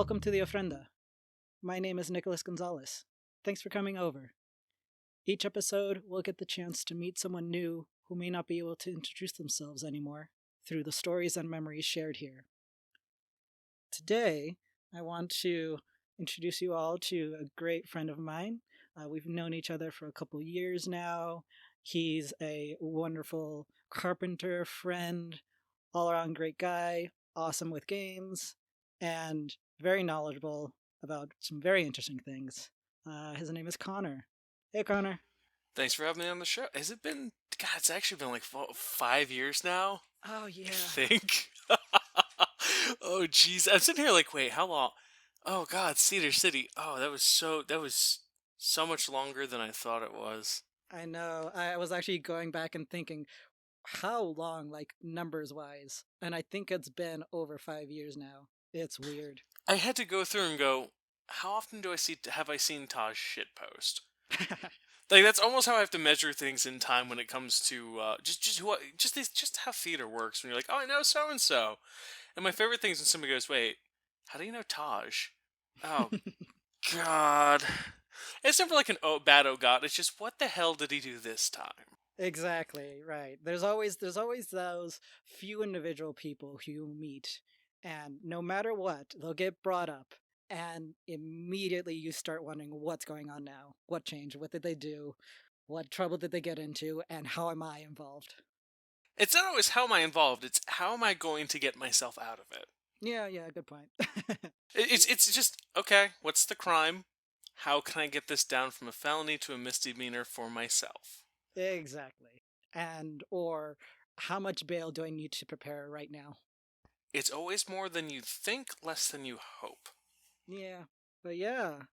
Welcome to the Ofrenda. My name is Nicholas Gonzalez. Thanks for coming over. Each episode, we'll get the chance to meet someone new who may not be able to introduce themselves anymore through the stories and memories shared here. Today, I want to introduce you all to a great friend of mine. We've known each other for a couple years now. He's a wonderful carpenter, friend, all around great guy, awesome with games, and very knowledgeable about some very interesting things. His name is Connor. Hey, Connor. Thanks for having me on the show. Has it been? God, it's actually been like 5 years now. Oh, I yeah. think. Oh, jeez. I'm sitting here like, wait, how long? Oh God, Cedar City. Oh, that was so much longer than I thought it was. I know. I was actually going back and thinking, how long, like numbers wise? And I think it's been over 5 years now. It's weird. I had to go through and go. How often have I seen Taj shitpost? Like that's almost how I have to measure things in time when it comes to just how theater works. When you're like, oh, I know so and so, and my favorite thing is when somebody goes, wait, how do you know Taj? Oh God, it's never like an oh God. It's just what the hell did he do this time? Exactly, right. There's always those few individual people who you meet, and no matter what, they'll get brought up, and immediately you start wondering what's going on now, what changed, what did they do, what trouble did they get into, and how am I involved? It's not always how am I involved. It's how am I going to get myself out of it. Yeah, yeah, good point. It's just okay. What's the crime? How can I get this down from a felony to a misdemeanor for myself? Exactly. And or how much bail do I need to prepare right now? It's always more than you think, less than you hope. Yeah,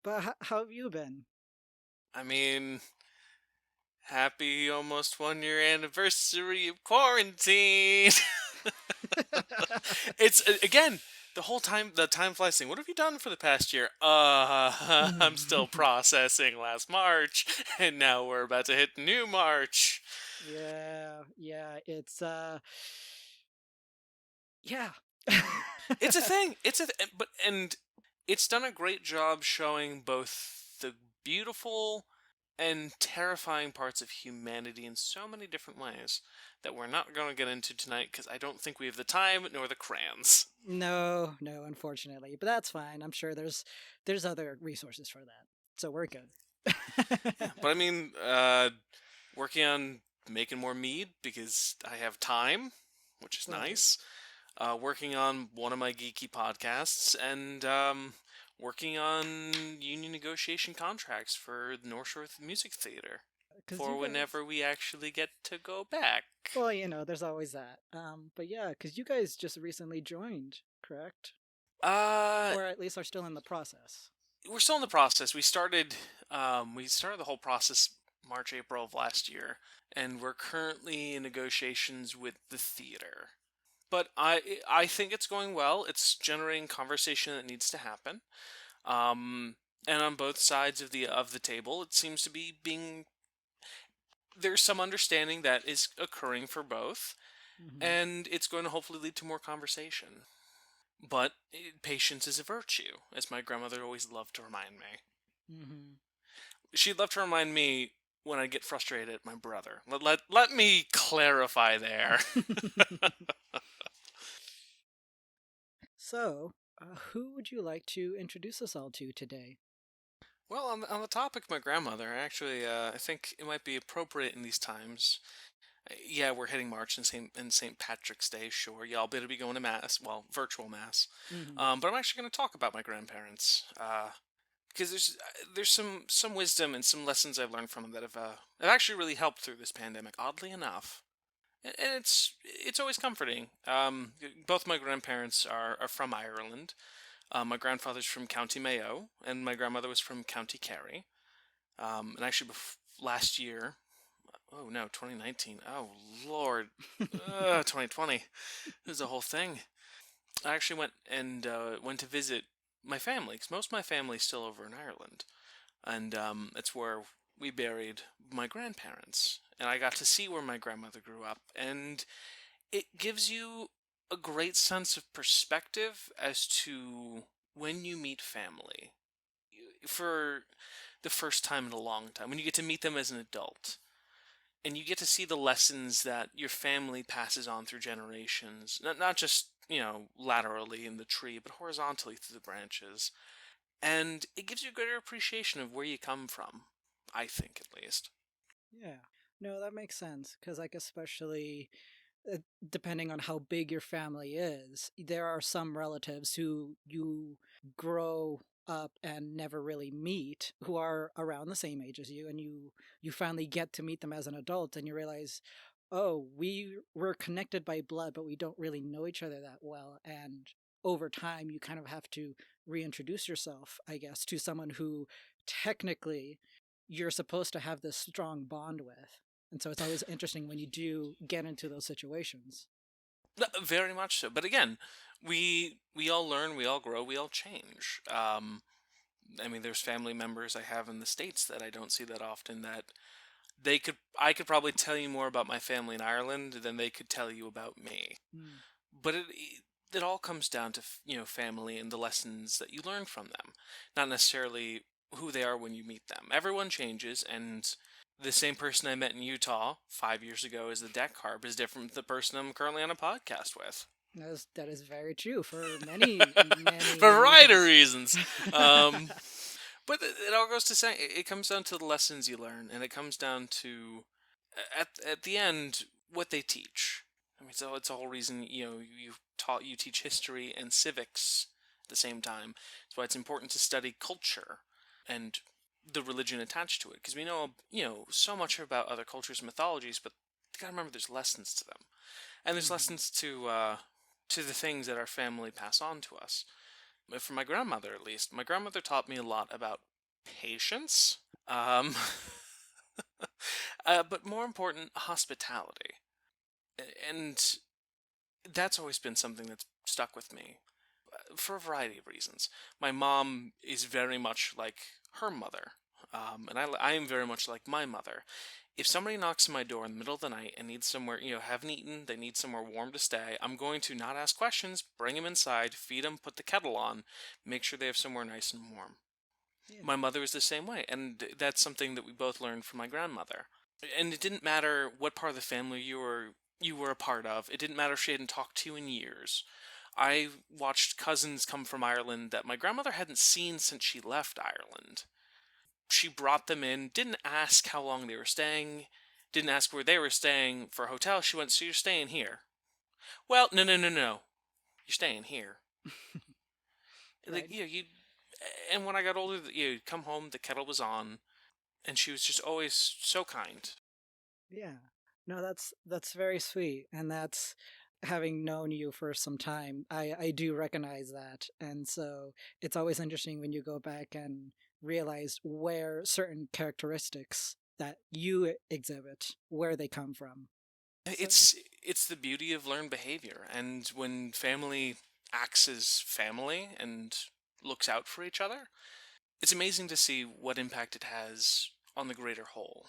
but how have you been? I mean, happy almost 1 year anniversary of quarantine. It's again the time flies thing. What have you done for the past year? I'm still processing last March, and now we're about to hit new March. Yeah, yeah, yeah. It's a thing. But it's done a great job showing both the beautiful and terrifying parts of humanity in so many different ways that we're not going to get into tonight because I don't think we have the time nor the crayons. No, no, unfortunately, but that's fine. I'm sure there's other resources for that, so we're good. Yeah, but I mean, working on making more mead because I have time, which is Right. nice. Working on one of my geeky podcasts and working on union negotiation contracts for the North Shore Music Theater Because you for guys, whenever we actually get to go back. well, there's always that. But yeah, because you guys just recently joined, correct? Uh, Or at least are still in the process. we're still in the process. We started the whole process March, April of last year, and we're currently in negotiations with the theater. But I think it's going well. It's generating conversation that needs to happen. Um, and on both sides of the table, it seems to be being there's some understanding that is occurring for both, Hmm. and it's going to hopefully lead to more conversation. But patience is a virtue, as my grandmother always loved to remind me. Hmm. She'd love to remind me when I get frustrated at my brother. Let me clarify there. So, who would you like to introduce us all to today? Well, on the topic of my grandmother, I think it might be appropriate in these times. Yeah, we're hitting March and St. Patrick's Day. Sure, y'all better be going to mass. Well, virtual mass. Hmm. But I'm actually going to talk about my grandparents because there's some wisdom and some lessons I've learned from them that have actually really helped through this pandemic. Oddly enough, and it's always comforting. Both my grandparents are from Ireland. My grandfather's from County Mayo, and my grandmother was from County Kerry. And actually, last year, oh no, 2019. Oh Lord, 2020. It was a whole thing. I actually went to visit my family because most of my family's still over in Ireland, and it's where we buried my grandparents. And I got to see where my grandmother grew up, and it gives you a great sense of perspective as to when you meet family for the first time in a long time, when you get to meet them as an adult, and you get to see the lessons that your family passes on through generations, not just, laterally in the tree, but horizontally through the branches. And it gives you a greater appreciation of where you come from, I think, at least. Yeah. No, that makes sense. Because, like, especially uh, depending on how big your family is, there are some relatives who you grow up and never really meet who are around the same age as you, and you finally get to meet them as an adult, and you realize, oh, we were connected by blood, but we don't really know each other that well. And over time, you kind of have to reintroduce yourself, I guess, to someone who technically you're supposed to have this strong bond with. And so it's always interesting when you do get into those situations. No, very much so. But again, we all learn, we all grow, we all change. I mean, there's family members I have in the States that I don't see that often that I could probably tell you more about my family in Ireland than they could tell you about me. Mm. But it all comes down to, family and the lessons that you learn from them, not necessarily who they are when you meet them. Everyone changes, and the same person I met in Utah 5 years ago as the deck harp is different from the person I'm currently on a podcast with. That is very true for many, For a many variety of reasons. reasons. Um, but it all goes to saying it comes down to the lessons you learn, and it comes down to at the end what they teach. I mean, so it's the whole reason you teach history and civics at the same time. That's why it's important to study culture and the religion attached to it, because we know so much about other cultures and mythologies, but you gotta remember there's lessons to them, and there's Mhm. lessons to the things that our family pass on to us. For my grandmother, at least, my grandmother taught me a lot about patience, um, but more important, hospitality. And that's always been something that's stuck with me for a variety of reasons. My mom is very much like her mother, and I am very much like my mother. If somebody knocks on my door in the middle of the night and needs somewhere, haven't eaten, they need somewhere warm to stay, I'm going to not ask questions, bring them inside, feed them, put the kettle on, make sure they have somewhere nice and warm. Yeah. My mother is the same way, and that's something that we both learned from my grandmother. And it didn't matter what part of the family you were a part of. It didn't matter if she hadn't talked to you in years. I watched cousins come from Ireland that my grandmother hadn't seen since she left Ireland. She brought them in, didn't ask how long they were staying, didn't ask where they were staying for a hotel. She went, "So you're staying here?" "Well, no, no, no, no. You're staying here." Like, Right. you. And when I got older, you'd come home, the kettle was on, and she was just always so kind. Yeah. No, that's very sweet, and that's having known you for some time. I do recognize that, and so it's always interesting when you go back and realize where certain characteristics that you exhibit, where they come from. So It's the beauty of learned behavior, and when family acts as family and looks out for each other, it's amazing to see what impact it has on the greater whole.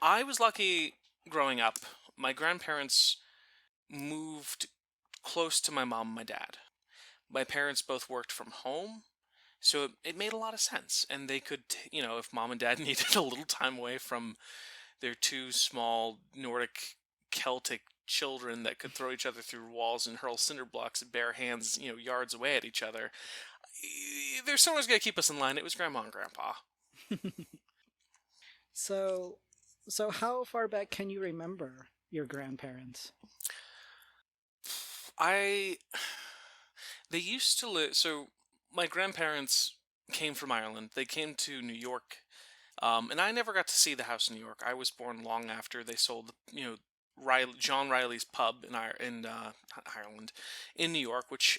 I was lucky growing up. My grandparents moved close to my mom and my dad. My parents both worked from home, so it made a lot of sense. And they could, if mom and dad needed a little time away from their two small Nordic Celtic children that could throw each other through walls and hurl cinder blocks at bare hands, yards away at each other, there's someone who's going to keep us in line. It was grandma and grandpa. so so how far back can you remember your grandparents? I They used to live. So my grandparents came from Ireland. They came to New York, and I never got to see the house in New York. I was born long after they sold, John Riley's pub in Ireland, in New York, which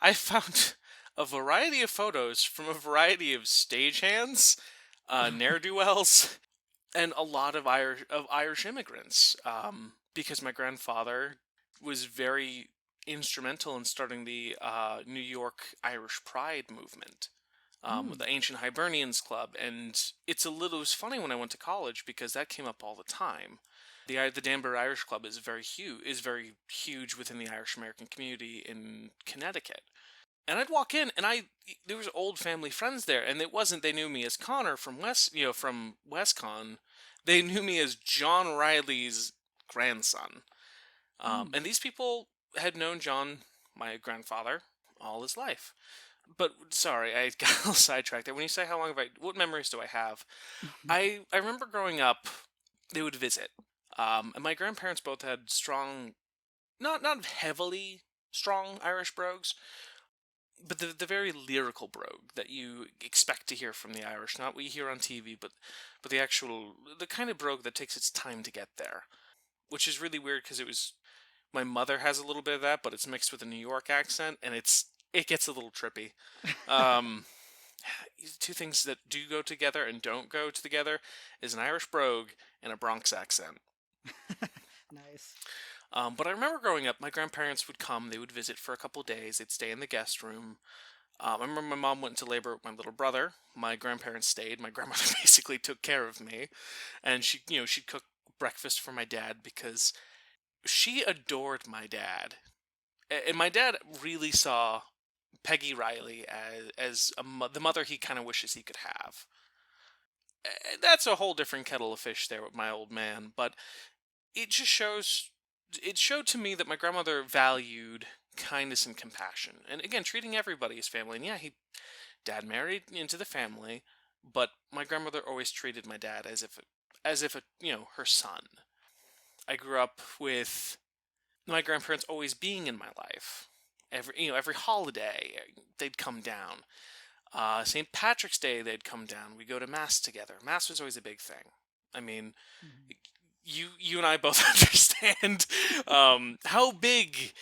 I found a variety of photos from a variety of stagehands, ne'er do wells, and a lot of Irish immigrants. Because my grandfather was very instrumental in starting the New York Irish Pride movement. With Mm. the Ancient Hibernians Club, and it was funny when I went to college because that came up all the time. The Danbury Irish Club is very huge within the Irish American community in Connecticut, And I'd walk in, and there was old family friends there, and it wasn't they knew me as Connor from from WestCon. They knew me as John Riley's grandson. Mm. And these people had known John, my grandfather, all his life. But sorry, I got a little sidetracked there. When you say how long have what memories do I have? I remember growing up, they would visit, and my grandparents both had strong, not heavily strong Irish brogues, but the very lyrical brogue that you expect to hear from the Irish, not what you hear on TV, but the kind of brogue that takes its time to get there, which is really weird because it was my mother has a little bit of that, but it's mixed with a New York accent, and it gets a little trippy. Um, Two things that do go together and don't go together is an Irish brogue and a Bronx accent. Nice. But I remember growing up, my grandparents would come, they would visit for a couple days, they'd stay in the guest room. I remember my mom went into labor with my little brother. My grandparents stayed. My grandmother basically took care of me, and she'd cook breakfast for my dad because she adored my dad, and my dad really saw Peggy Reilly as the mother he kind of wishes he could have. That's a whole different kettle of fish there with my old man, but it just shows. It showed to me that my grandmother valued kindness and compassion, and again, treating everybody as family. And yeah, dad married into the family, but my grandmother always treated my dad as if her son. I grew up with my grandparents always being in my life. Every holiday they'd come down. St. Patrick's Day they'd come down. We go to mass together. Mass was always a big thing. I mean, Mhm. you and I both understand how big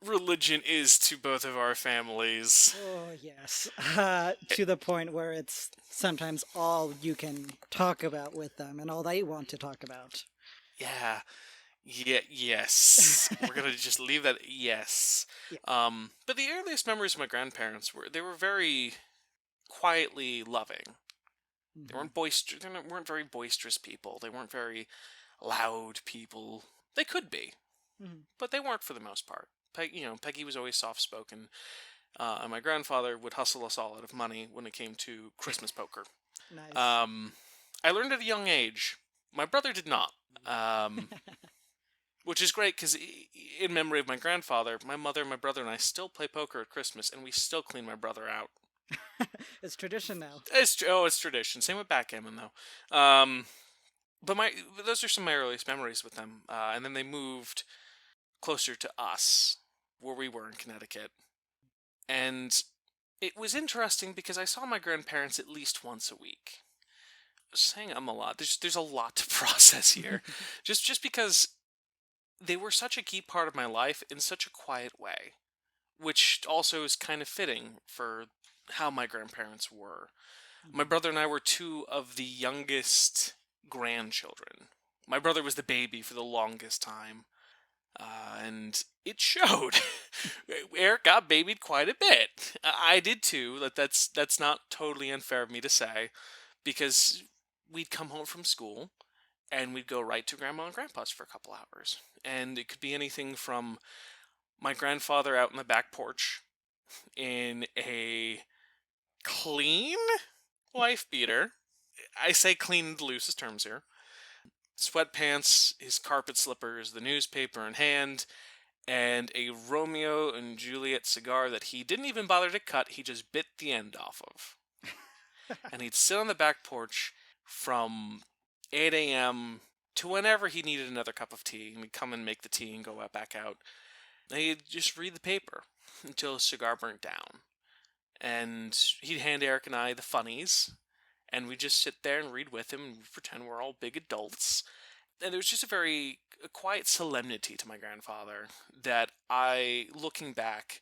religion is to both of our families. Oh, yes. To the point where it's sometimes all you can talk about with them and all they want to talk about. Yeah, yeah, yes. We're gonna just leave that. Yes. Yeah. But the earliest memories of my grandparents were very quietly loving. They Hmm. weren't boisterous. Weren't very boisterous people. They weren't very loud people. They could be, Hmm. but they weren't for the most part. Peggy was always soft spoken, and my grandfather would hustle us all out of money when it came to Christmas poker. Nice. Um, I learned at a young age. My brother did not. Um, which is great because in memory of my grandfather, my mother, my brother, and I still play poker at Christmas, and we still clean my brother out. It's tradition now. It's tradition. Same with backgammon though. But those are some of my earliest memories with them. And then they moved closer to us, where we were in Connecticut, and it was interesting because I saw my grandparents at least once a week. Saying I'm a lot. There's a lot to process here, just because they were such a key part of my life in such a quiet way, which also is kind of fitting for how my grandparents were. My Mhm. brother and I were two of the youngest grandchildren. My brother was the baby for the longest time, and it showed. Eric got babied quite a bit. I did too. That's not totally unfair of me to say, because we'd come home from school and we'd go right to grandma and grandpa's for a couple hours, and it could be anything from my grandfather out in the back porch in a clean wife beater. I say clean in the loosest terms here. Sweatpants, his carpet slippers, the newspaper in hand, and a Romeo and Juliet cigar that he didn't even bother to cut, he just bit the end off of. And he'd sit on the back porch from 8 a.m. to whenever he needed another cup of tea, and we'd come and make the tea and go back out. And he'd just read the paper until his cigar burnt down. And he'd hand Eric and I the funnies, and we'd just sit there and read with him and pretend we're all big adults. And there was just a quiet solemnity to my grandfather that I, looking back,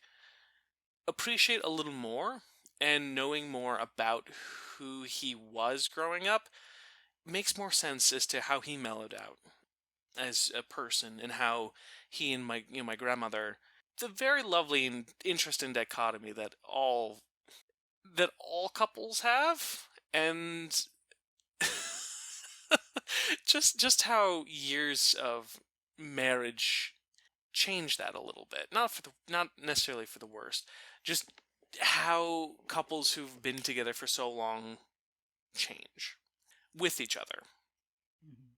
appreciate a little more, and knowing more about who he was growing up makes more sense as to how he mellowed out as a person, and how he and my grandmother, the very lovely and interesting dichotomy that all couples have, and just how years of marriage change that a little bit. Not necessarily for the worst, just how couples who've been together for so long change with each other. Mhm.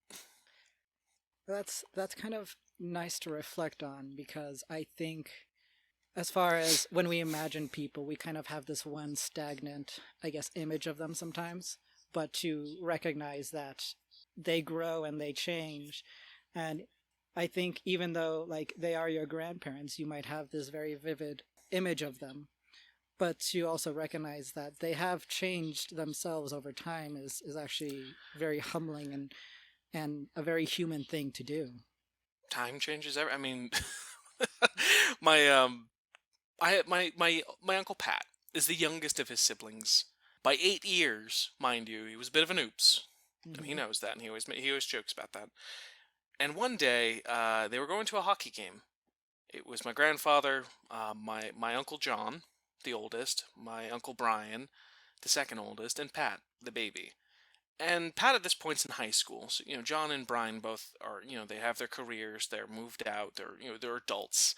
That's kind of nice to reflect on, because I think as far as when we imagine people, we kind of have this one stagnant, I guess, image of them sometimes. But to recognize that they grow and they change, and I think even though like they are your grandparents, you might have this very vivid image of them, but to also recognize that they have changed themselves over time is actually very humbling and a very human thing to do. Time changes I mean, my my uncle Pat is the youngest of his siblings by 8 years, mind you. He was a bit of an oops, and he Hmm. knows that, and he always jokes about that. And one day, they were going to a hockey game. It was my grandfather, my uncle John, the oldest, my uncle Brian, the second oldest, and Pat, the baby. And Pat at this point's in high school, so John and Brian both are, they have their careers, they're moved out, they're adults,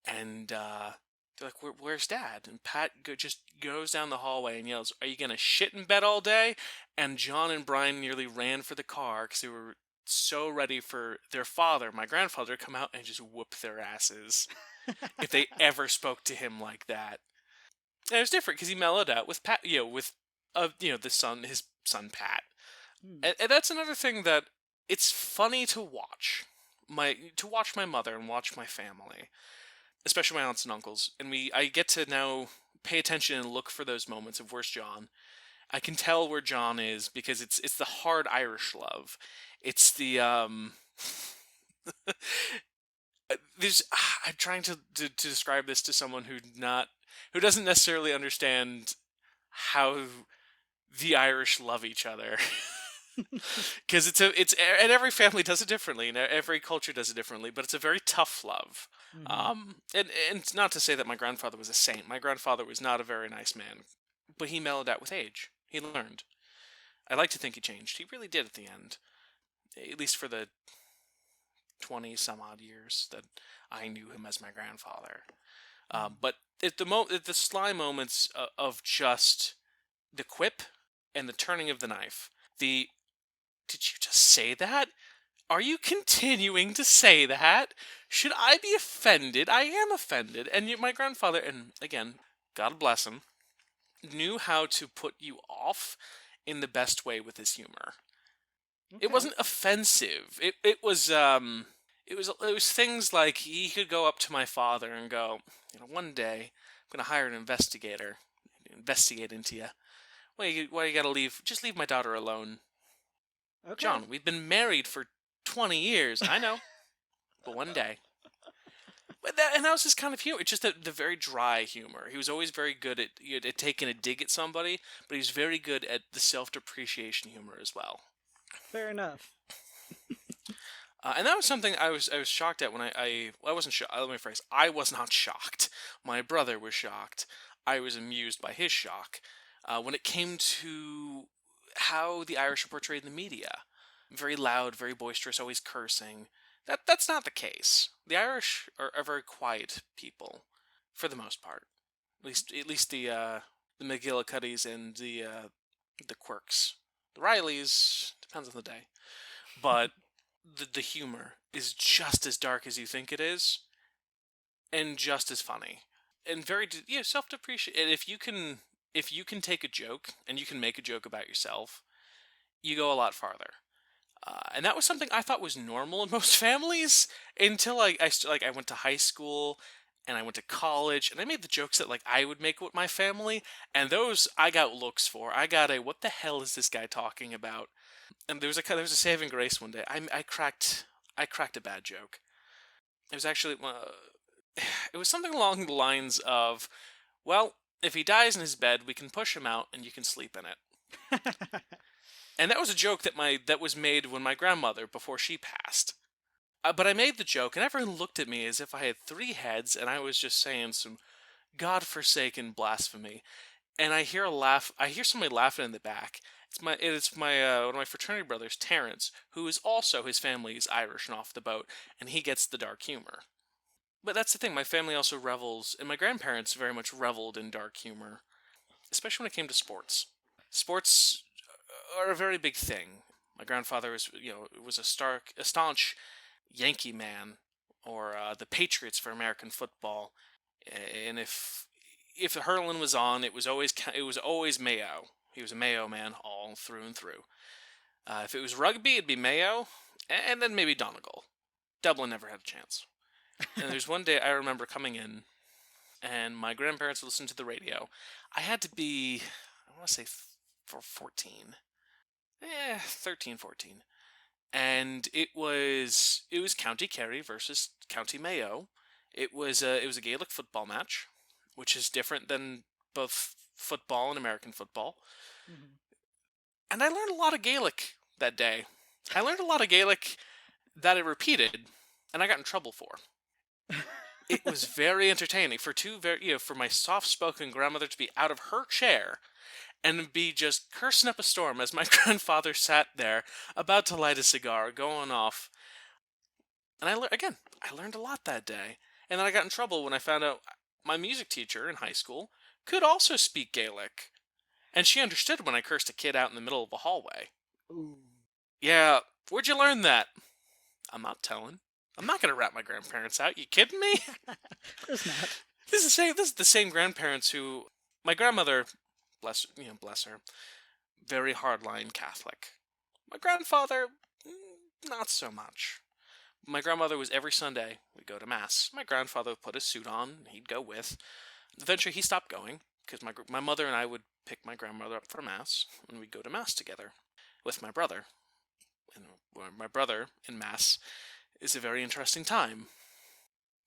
and they're like, "Where's Dad?" And Pat just goes down the hallway and yells, "Are you gonna shit in bed all day?" And John and Brian nearly ran for the car because they were so ready for their father, my grandfather, to come out and just whoop their asses if they ever spoke to him like that. And it was different because he mellowed out with Pat, with the son, his son Pat, and that's another thing that it's funny to watch my mother and watch my family, especially my aunts and uncles, and I get to now pay attention and look for those moments of where's John. I can tell where John is because it's the hard Irish love. It's the there's I'm trying to describe this to someone who doesn't necessarily understand how the Irish love each other. Because and every family does it differently, and every culture does it differently. But it's a very tough love. Hmm. And it's not to say that my grandfather was a saint. My grandfather was not a very nice man, but he mellowed out with age. He learned. I like to think he changed. He really did at the end, at least for the 20 some odd years that I knew him as my grandfather. But at the sly moments of just the quip and the turning of the knife, the did you just say that? Are you continuing to say that? Should I be offended? I am offended. And yet my grandfather, and again, God bless him, knew how to put you off in the best way with his humor. It Okay. wasn't offensive. It was things like he could go up to my father and go, one day I'm gonna hire an investigator, investigate into you. Why you gotta leave? Just leave my daughter alone. Okay. John, we've been married for 20 years. I know, but one day. And that was his kind of humor. It's just the very dry humor. He was always very good at taking a dig at somebody, but he was very good at the self-depreciation humor as well. Fair enough. And that was something I was shocked at when I wasn't shocked. Let me phrase. I was not shocked. My brother was shocked. I was amused by his shock when it came to how the Irish are portrayed in the media. Very loud, very boisterous, always cursing. That's not the case. The Irish are very quiet people, for the most part. At least the McGillicuddies and the Quirks. The Rileys depends on the day, but the humor is just as dark as you think it is, and just as funny, and very self-depreciate. And if you can take a joke and you can make a joke about yourself, you go a lot farther. And that was something I thought was normal in most families until I went to high school and I went to college and I made the jokes that like I would make with my family, and those I got looks for. I got a what the hell is this guy talking about? And there was a saving grace one day. I cracked a bad joke. It was actually it was something along the lines of, well, if he dies in his bed, we can push him out and you can sleep in it. And that was a joke that was made when my grandmother before she passed. But I made the joke, and everyone looked at me as if I had three heads, and I was just saying some godforsaken blasphemy. And I hear a laugh. I hear somebody laughing in the back. It's my one of my fraternity brothers, Terrence, who is also his family is Irish and off the boat, and he gets the dark humor. But that's the thing. My family also revels, and my grandparents very much reveled in dark humor, especially when it came to sports. Sports are a very big thing. My grandfather was a staunch Yankee man, or the Patriots for American football. And if the hurling was on, it was always Mayo. He was a Mayo man all through and through. If it was rugby, it'd be Mayo, and then maybe Donegal. Dublin never had a chance. And there's one day I remember coming in, and my grandparents would listen to the radio. I had to be, I want to say, 14. 13, 14. And it was County Kerry versus County Mayo. It was a Gaelic football match, which is different than both football and American football. Mhm. And I learned a lot of Gaelic that day. I learned a lot of Gaelic that I repeated, and I got in trouble for. It was very entertaining for my soft-spoken grandmother to be out of her chair and be just cursing up a storm as my grandfather sat there about to light a cigar, going off. And I learned a lot that day. And then I got in trouble when I found out my music teacher in high school could also speak Gaelic, and she understood when I cursed a kid out in the middle of a hallway. Ooh. Yeah, where'd you learn that? I'm not telling. I'm not gonna rat my grandparents out. You kidding me? It's not. This is the same grandparents who my grandmother, bless her, very hardline Catholic. My grandfather, not so much. My grandmother was every Sunday we'd go to mass. My grandfather would put his suit on, and he'd go with. Eventually, he stopped going because my mother and I would pick my grandmother up for mass, and we'd go to mass together with my brother. And my brother in mass is a very interesting time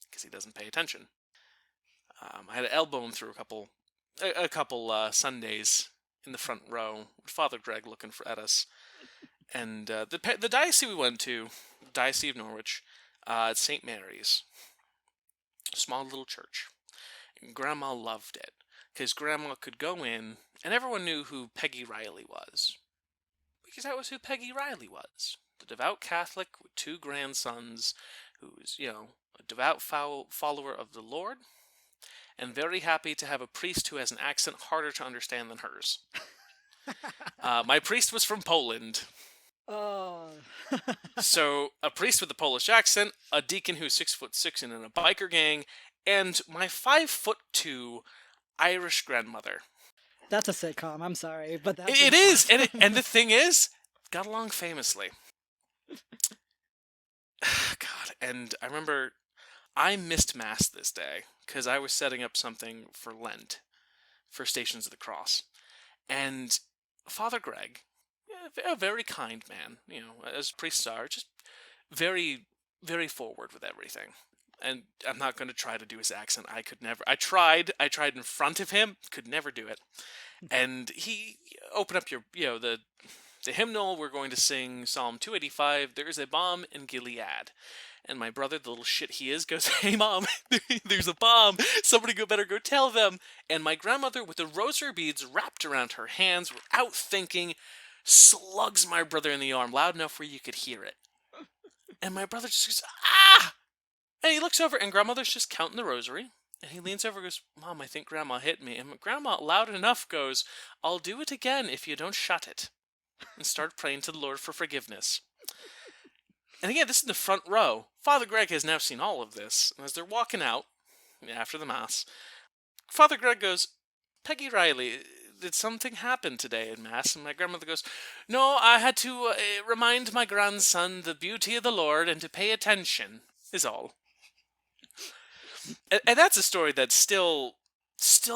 because he doesn't pay attention. I had to elbow him through a couple Sundays in the front row. Father Greg looking at us, and the diocese we went to, Diocese of Norwich, it's St. Mary's, small little church. And Grandma loved it because Grandma could go in, and everyone knew who Peggy Reilly was, because that was who Peggy Reilly was. The devout Catholic with two grandsons, who's a devout follower of the Lord, and very happy to have a priest who has an accent harder to understand than hers. My priest was from Poland. Oh. So, a priest with a Polish accent, a deacon who's 6'6" and in a biker gang, and my 5'2" Irish grandmother. That's a sitcom. I'm sorry, but that's It is, awesome. and the thing is, got along famously. God, and I remember I missed Mass this day because I was setting up something for Lent for Stations of the Cross. And Father Greg, a very kind man, as priests are, just very, very forward with everything. And I'm not going to try to do his accent. I could never. I tried in front of him, could never do it. And he opened up the hymnal. We're going to sing Psalm 285. There is a bomb in Gilead. And my brother, the little shit he is, goes, "Hey, Mom, there's a bomb. Somebody better go tell them." And my grandmother, with the rosary beads wrapped around her hands, without thinking, slugs my brother in the arm loud enough where you could hear it. And my brother just goes, "Ah!" And he looks over, and grandmother's just counting the rosary. And he leans over and goes, "Mom, I think Grandma hit me." And Grandma, loud enough, goes, "I'll do it again if you don't shut it." And start praying to the Lord for forgiveness. And again, this is the front row. Father Greg has now seen all of this. And as they're walking out after the Mass, Father Greg goes, "Peggy Reilly, did something happen today in Mass?" And my grandmother goes, "No, I had to remind my grandson the beauty of the Lord and to pay attention, is all." And that's a story that still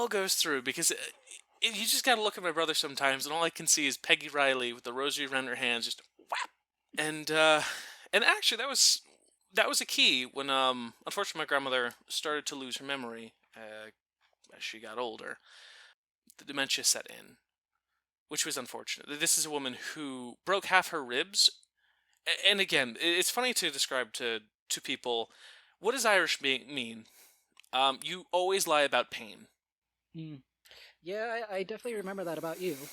goes through, because you just gotta look at my brother sometimes, and all I can see is Peggy Reilly with the rosary around her hands, just whap. And actually, that was a key when unfortunately my grandmother started to lose her memory as she got older. The dementia set in, which was unfortunate. This is a woman who broke half her ribs, and again, it's funny to describe to people, what does Irish mean? You always lie about pain. Mm. Yeah, I definitely remember that about you.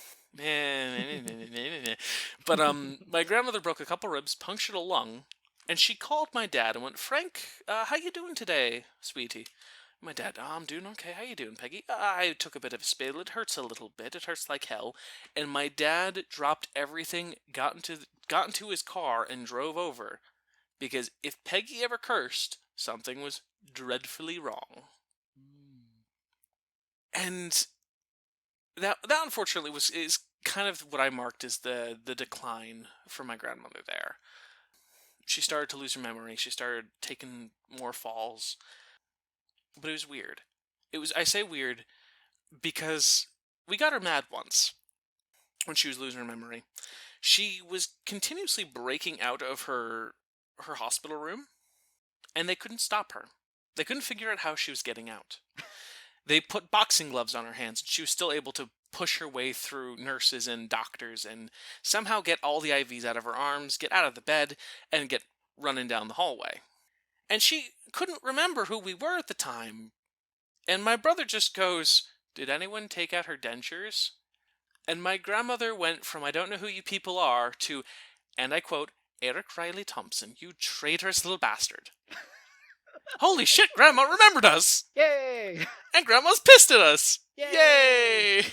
But my grandmother broke a couple ribs, punctured a lung, And she called my dad and went, Frank, how you doing today, sweetie? My dad, I'm doing okay. How you doing, Peggy? I took a bit of a spill. It hurts a little bit. It hurts like hell. And my dad dropped everything, got into his car, and drove over. Because if Peggy ever cursed, something was dreadfully wrong. And that unfortunately is kind of what I marked as the decline for my grandmother there. She started to lose her memory. She started taking more falls. But it was weird. I say weird because we got her mad once when she was losing her memory. She was continuously breaking out of her hospital room, and they couldn't stop her. They couldn't figure out how she was getting out. They put boxing gloves on her hands, and she was still able to push her way through nurses and doctors and somehow get all the IVs out of her arms, get out of the bed, and get running down the hallway. And she couldn't remember who we were at the time. And my brother just goes, "Did anyone take out her dentures?" And my grandmother went from "I don't know who you people are" to, and I quote, "Eric Riley Thompson, you traitorous little bastard." Holy shit, Grandma remembered us! Yay! And Grandma's pissed at us! Yay! Yay!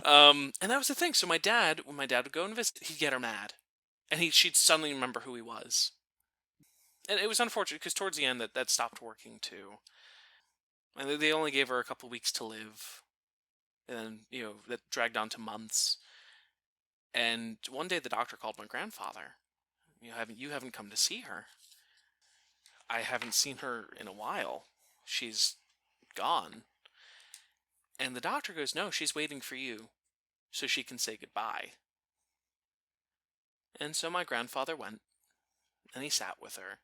And that was the thing. So when my dad would go and visit, he'd get her mad. And she'd suddenly remember who he was. And it was unfortunate, because towards the end that stopped working too. And they only gave her a couple weeks to live. And then, that dragged on to months. And one day the doctor called my grandfather. You haven't come to see her. I haven't seen her in a while. She's gone. And the doctor goes, "No, she's waiting for you so she can say goodbye." And so my grandfather went, and he sat with her,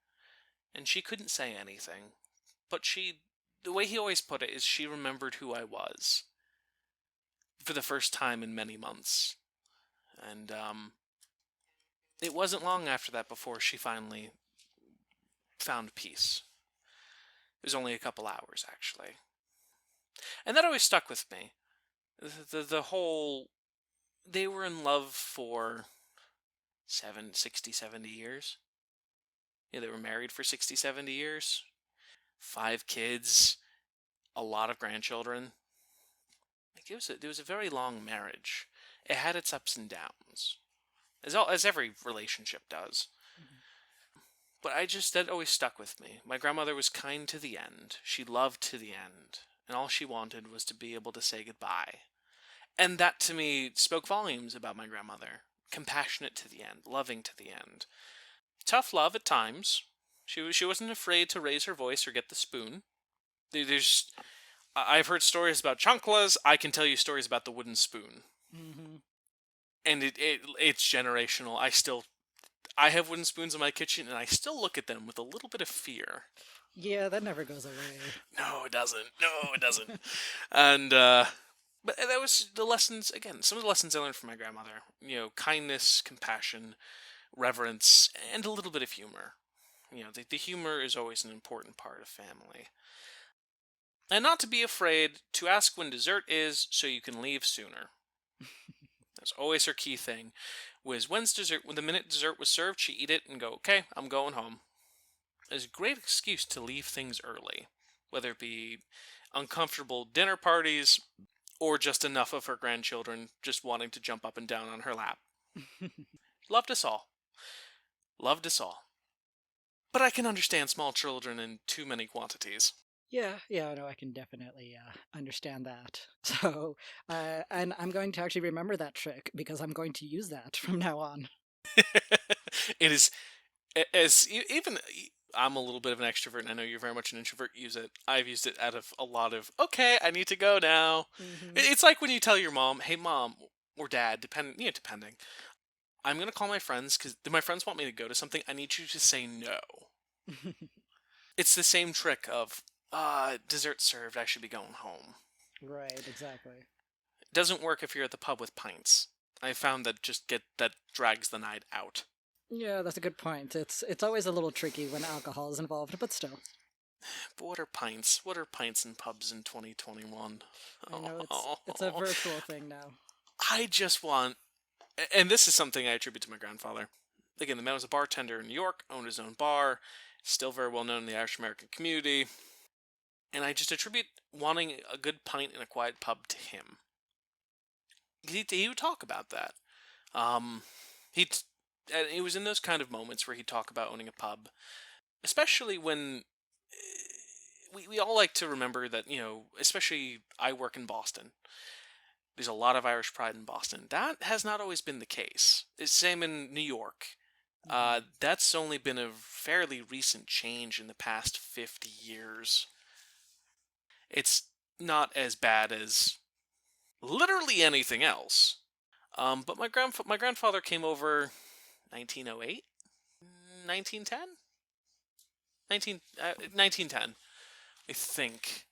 and she couldn't say anything. But the way he always put it is she remembered who I was for the first time in many months. And it wasn't long after that before she finally found peace. It was only a couple hours, actually. And that always stuck with me. The whole... They were in love for 60, 70 years. Yeah, they were married for 60, 70 years. 5 kids. A lot of grandchildren. It was a very long marriage. It had its ups and downs. As every relationship does. Mm-hmm. But that always stuck with me. My grandmother was kind to the end. She loved to the end. And all she wanted was to be able to say goodbye. And that, to me, spoke volumes about my grandmother. Compassionate to the end. Loving to the end. Tough love at times. She wasn't afraid to raise her voice or get the spoon. I've heard stories about chanclas. I can tell you stories about the wooden spoon. Mm-hmm. And it's generational. I have wooden spoons in my kitchen, and I still look at them with a little bit of fear. Yeah, that never goes away. No, it doesn't. And, but that was the lessons, again, some of the lessons I learned from my grandmother. Kindness, compassion, reverence, and a little bit of humor. The humor is always an important part of family. And not to be afraid to ask when dessert is so you can leave sooner. That's always her key thing. Was when's dessert? When the minute dessert was served, she'd eat it and go, "Okay, I'm going home." It's a great excuse to leave things early, whether it be uncomfortable dinner parties or just enough of her grandchildren just wanting to jump up and down on her lap. Loved us all. Loved us all. But I can understand small children in too many quantities. Yeah, no, I can definitely understand that. So, and I'm going to actually remember that trick because I'm going to use that from now on. It is, even I'm a little bit of an extrovert, and I know you're very much an introvert. Use it. I've used it out of a lot of, okay, I need to go now. Mm-hmm. It's like when you tell your mom, "Hey, Mom," or Dad, depending, "I'm going to call my friends because my friends want me to go to something. I need you to say no." It's the same trick of, dessert served, I should be going home. Right, exactly. It doesn't work if you're at the pub with pints. I found that that drags the night out. Yeah, that's a good point. It's always a little tricky when alcohol is involved, but still. But what are pints? What are pints in pubs in 2021? I know, it's a virtual thing now. I just want... And this is something I attribute to my grandfather. again, the man was a bartender in New York, owned his own bar, still very well known in the Irish American community, and I just attribute wanting a good pint in a quiet pub to him. He would talk about that. Um, he and it was in those kind of moments where he'd talk about owning a pub, especially when we all like to remember that, especially I work in Boston. There's a lot of Irish pride in Boston. That has not always been the case. It's same in New York. That's only been a fairly recent change in the past 50 years. It's not as bad as literally anything else. But my grandfather came over 1908, 1910, 1910, I think.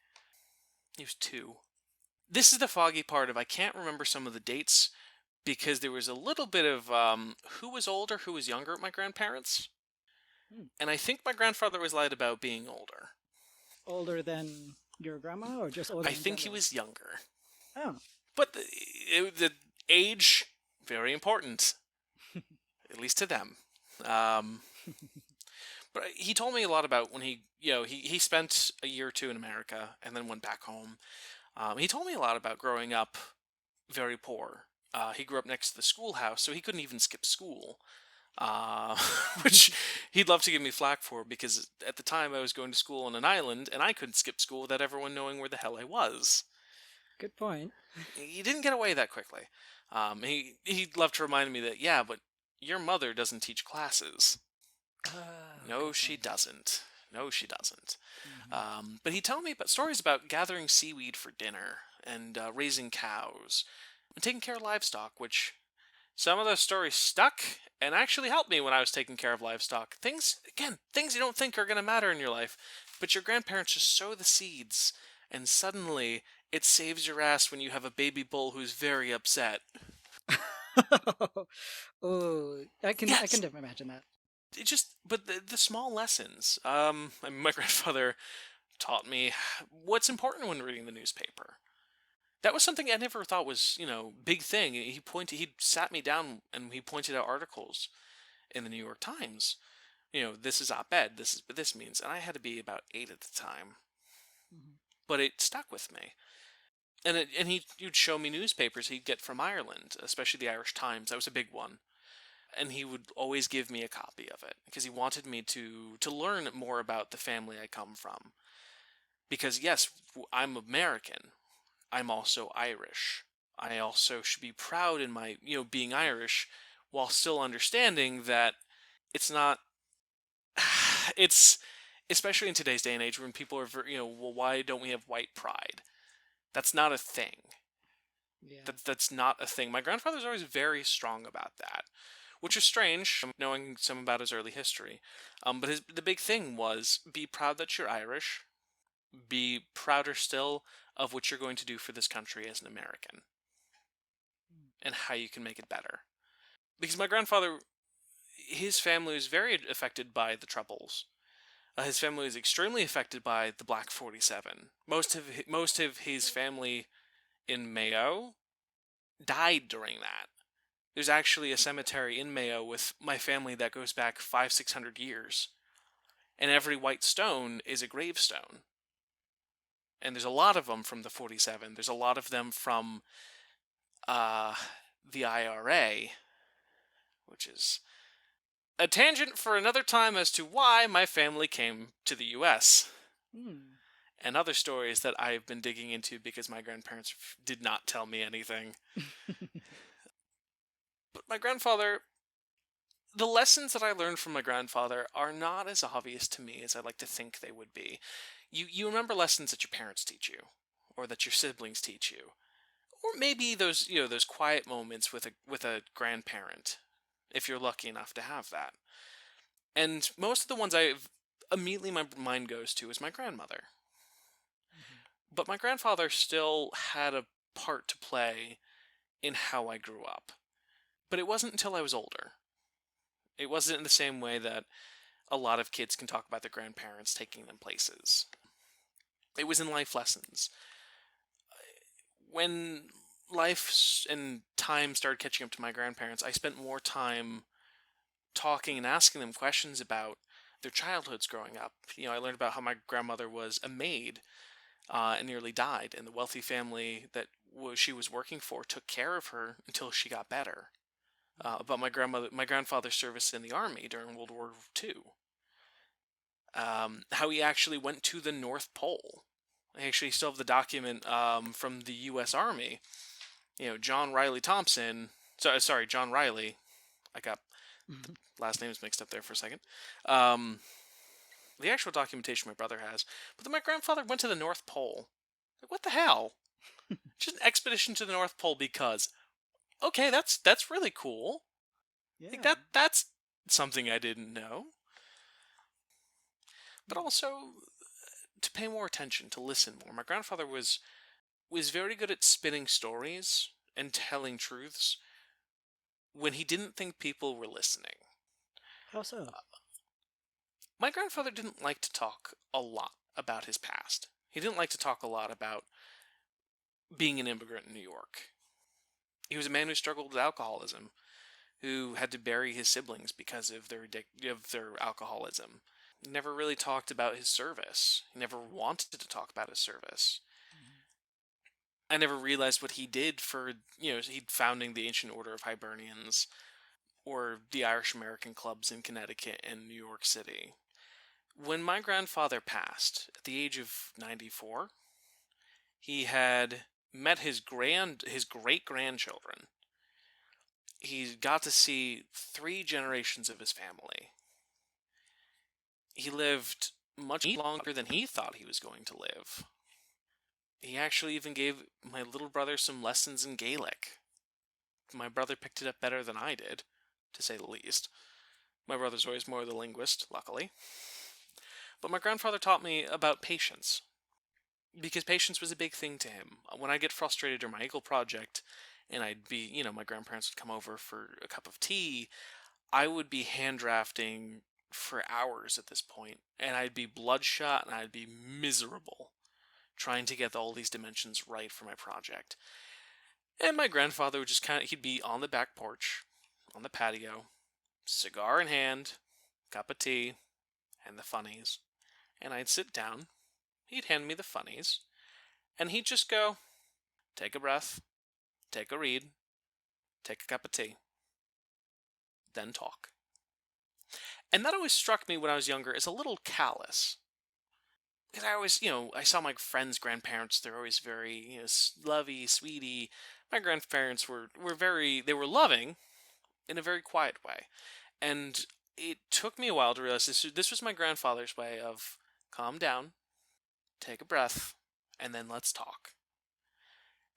He was 2. This is the foggy part of I can't remember some of the dates because there was a little bit of who was older, who was younger at my grandparents. And I think my grandfather was lied about being older. Older than your grandma, or just older I in think he general? was younger. Oh. But the age, very important, at least to them. But he told me a lot about when he spent a year or 2 in America and then went back home. He told me a lot about growing up very poor. He grew up next to the schoolhouse, so he couldn't even skip school. Which he'd love to give me flack for, because at the time I was going to school on an island and I couldn't skip school without everyone knowing where the hell I was. Good point. He didn't get away that quickly. He'd love to remind me that, yeah, but your mother doesn't teach classes. No, she doesn't. No, she doesn't. But he'd tell me about stories about gathering seaweed for dinner and raising cows and taking care of livestock, which some of those stories stuck and actually helped me when I was taking care of livestock. Things you don't think are going to matter in your life, but your grandparents just sow the seeds, and suddenly it saves your ass when you have a baby bull who's very upset. Oh, I can definitely imagine that. But the small lessons. My grandfather taught me what's important when reading the newspaper. That was something I never thought was, big thing. He sat me down and he pointed out articles in the New York Times. This is op-ed, this is what this means. And I had to be about 8 at the time. But it stuck with me. And he'd show me newspapers he'd get from Ireland, especially the Irish Times. That was a big one. And he would always give me a copy of it because he wanted me to learn more about the family I come from. Because yes, I'm American. I'm also Irish. I also should be proud in my, being Irish, while still understanding that it's not, it's, especially in today's day and age when people are, well, why don't we have white pride? That's not a thing. Yeah. That's not a thing. My grandfather's always very strong about that, which is strange, knowing some about his early history. But the big thing was, be proud that you're Irish. Be prouder still of what you're going to do for this country as an American. And how you can make it better. Because my grandfather, his family was very affected by the Troubles. His family was extremely affected by the Black 47. Most of his family in Mayo died during that. There's actually a cemetery in Mayo with my family that goes back 500-600 years. And every white stone is a gravestone. And there's a lot of them from the 47. There's a lot of them from the IRA, which is a tangent for another time as to why my family came to the U.S. And other stories that I've been digging into because my grandparents did not tell me anything. But my grandfather, the lessons that I learned from my grandfather are not as obvious to me as I'd like to think they would be. You remember lessons that your parents teach you, or that your siblings teach you, or maybe those quiet moments with a grandparent, if you're lucky enough to have that. And most of the ones immediately my mind goes to is my grandmother. But my grandfather still had a part to play in how I grew up. But it wasn't until I was older. It wasn't in the same way that a lot of kids can talk about their grandparents taking them places. It was in life lessons. When life and time started catching up to my grandparents, I spent more time talking and asking them questions about their childhoods growing up. I learned about how my grandmother was a maid and nearly died, and the wealthy family that she was working for took care of her until she got better. About my grandfather's service in the army during World War II. How he actually went to the North Pole. I actually still have the document from the U.S. Army. John Riley Thompson. Sorry, John Riley. I got the last names mixed up there for a second. The actual documentation my brother has. But then my grandfather went to the North Pole. Like, what the hell? Just an expedition to the North Pole because, okay, that's really cool. Yeah. Like that's something I didn't know. But also to pay more attention, to listen more. My grandfather was very good at spinning stories and telling truths when he didn't think people were listening. How so? My grandfather didn't like to talk a lot about his past. He didn't like to talk a lot about being an immigrant in New York. He was a man who struggled with alcoholism, who had to bury his siblings because of their alcoholism. He never really talked about his service. He never wanted to talk about his service. I never realized what he did for, he'd founding the Ancient Order of Hibernians, or the Irish American clubs in Connecticut and New York City. When my grandfather passed, at the age of 94, he had met his great-grandchildren. He got to see 3 generations of his family. He lived much longer than he thought he was going to live. He actually even gave my little brother some lessons in Gaelic. My brother picked it up better than I did, to say the least. My brother's always more the linguist, luckily. But my grandfather taught me about patience, because patience was a big thing to him. When I get frustrated during my Eagle project, and I'd be, my grandparents would come over for a cup of tea, I would be hand drafting for hours at this point, and I'd be bloodshot and I'd be miserable trying to get all these dimensions right for my project. And my grandfather would just he'd be on the back porch, on the patio, cigar in hand, cup of tea, and the funnies. And I'd sit down, he'd hand me the funnies, and he'd just go, take a breath, take a read, take a cup of tea, then talk. And that always struck me when I was younger as a little callous. Because I always, I saw my friends' grandparents, they're always very, lovey, sweetie. My grandparents were they were loving in a very quiet way. And it took me a while to realize this was my grandfather's way of calm down, take a breath, and then let's talk.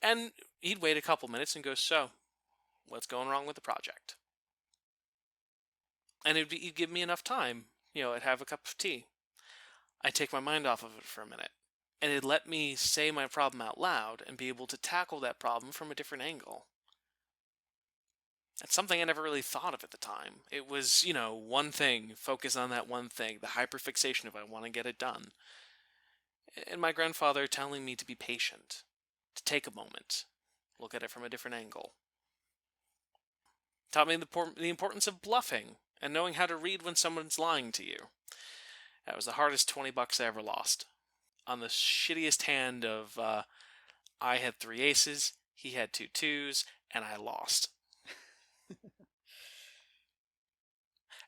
And he'd wait a couple minutes and go, so, what's going wrong with the project? And he'd give me enough time, I'd have a cup of tea. I'd take my mind off of it for a minute. And it'd let me say my problem out loud and be able to tackle that problem from a different angle. That's something I never really thought of at the time. It was, one thing, focus on that one thing, the hyperfixation of I want to get it done. And my grandfather telling me to be patient, to take a moment, look at it from a different angle. Taught me the importance of bluffing and knowing how to read when someone's lying to you. That was the hardest $20 I ever lost. On the shittiest hand of, I had 3 aces, he had 2 twos, and I lost.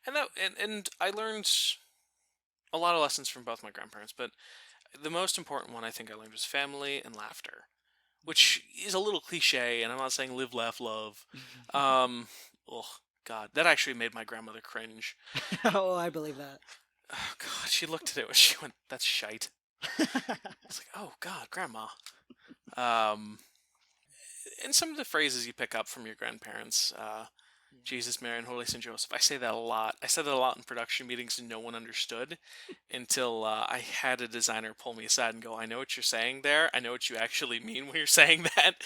And I learned a lot of lessons from both my grandparents, but the most important one I think I learned was family and laughter, which is a little cliche, and I'm not saying live, laugh, love. Oh, God, that actually made my grandmother cringe. Oh, I believe that. Oh, God, she looked at it and she went, that's shite. It's like, oh, God, Grandma. And some of the phrases you pick up from your grandparents, Jesus, Mary, and Holy Saint Joseph, I say that a lot. I said that a lot in production meetings and no one understood until I had a designer pull me aside and go, I know what you're saying there. I know what you actually mean when you're saying that.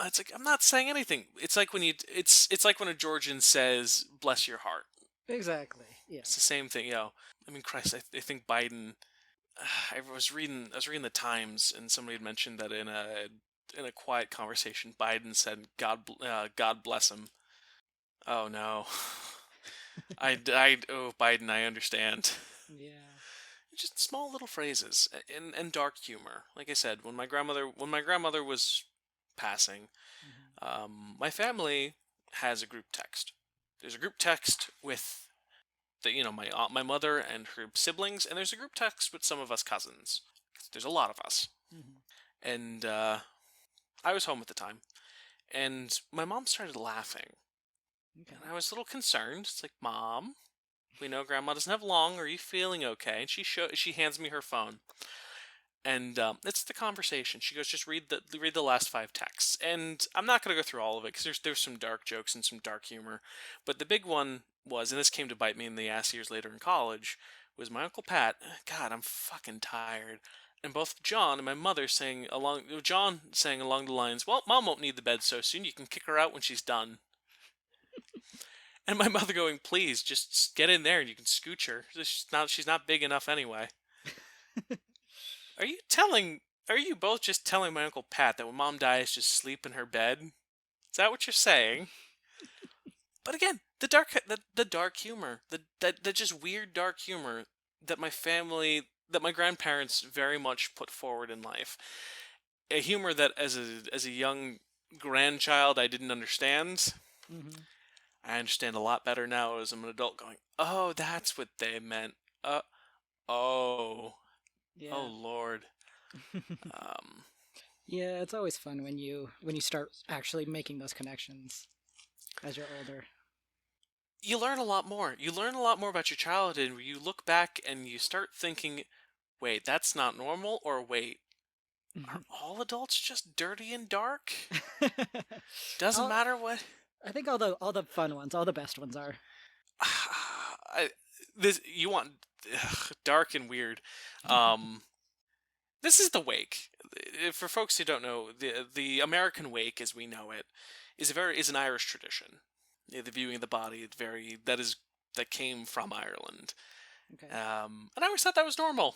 It's like, I'm not saying anything. It's like when it's like when a Georgian says, bless your heart. Exactly. Yeah. It's the same thing, I mean, Christ, I think Biden. I was reading the Times, and somebody had mentioned that in a quiet conversation, Biden said, "God bless him." Oh no, Oh, Biden, I understand. Yeah. Just small little phrases and dark humor. Like I said, when my grandmother was passing, Hmm. my family has a group text. There's a group text with my aunt, my mother and her siblings, and there's a group text with some of us cousins. There's a lot of us, Hmm. and I was home at the time, and my mom started laughing, and Okay. I was a little concerned. It's like, Mom, we know Grandma doesn't have long. Are you feeling okay? And she hands me her phone, and it's the conversation. She goes, just read the last five texts, and I'm not gonna go through all of it because there's some dark jokes and some dark humor, but the big one was, and this came to bite me in the ass years later in college, was my Uncle Pat. God, I'm fucking tired. And both John and my mother John saying along the lines, "Well, Mom won't need the bed so soon. You can kick her out when she's done." And my mother going, "Please, just get in there and you can scooch her. She's not big enough anyway." Are you telling? Are you both just telling my Uncle Pat that when Mom dies, just sleep in her bed? Is that what you're saying? But again, the dark humor, the just weird dark humor that my grandparents very much put forward in life. A humor that as a young grandchild I didn't understand. Hmm. I understand a lot better now as I'm an adult, going, oh, that's what they meant. Uh, oh, oh Yeah. Lord. Um, Yeah, it's always fun when you start actually making those connections as you're older. you learn a lot more. You learn a lot more about your childhood where you look back and you start thinking, wait, that's not normal, or wait, are all adults just dirty and dark? Doesn't All, matter what. I think all the fun ones, all the best ones are. I, this you want dark and weird. Um, this is the wake. For folks who don't know, the American wake, as we know it, is an Irish tradition. The viewing of the body, that came from Ireland. Okay. And I always thought that was normal.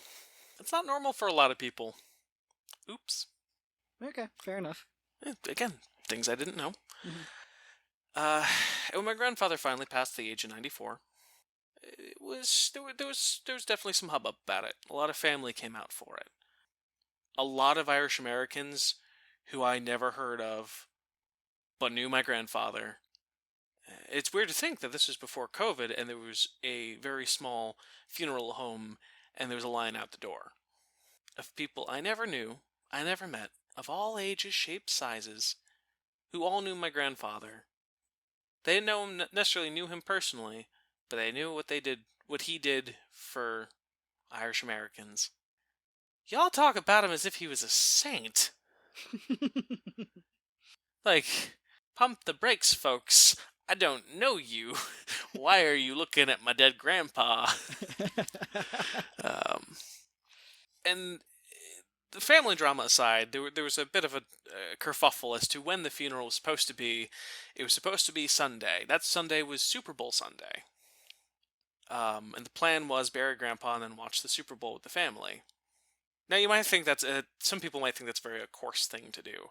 It's not normal for a lot of people. Oops. Okay, fair enough. Again, things I didn't know. Hmm. Uh, when my grandfather finally passed the age of 94, it was there was definitely some hubbub about it. A lot of family came out for it. A lot of Irish Americans who I never heard of but knew my grandfather. It's weird to think that this was before COVID and there was a very small funeral home and there was a line out the door of people I never knew, I never met, of all ages, shapes, sizes, who all knew my grandfather. They didn't know him, necessarily knew him personally, but they knew what he did for Irish Americans. Y'all talk about him as if he was a saint. Like, pump the brakes, folks. I don't know you. Why are you looking at my dead grandpa? Um, and the family drama aside, there was a bit of a kerfuffle as to when the funeral was supposed to be. It was supposed to be Sunday. That Sunday was Super Bowl Sunday. And the plan was bury Grandpa and then watch the Super Bowl with the family. Now you might think some people might think that's very a coarse thing to do,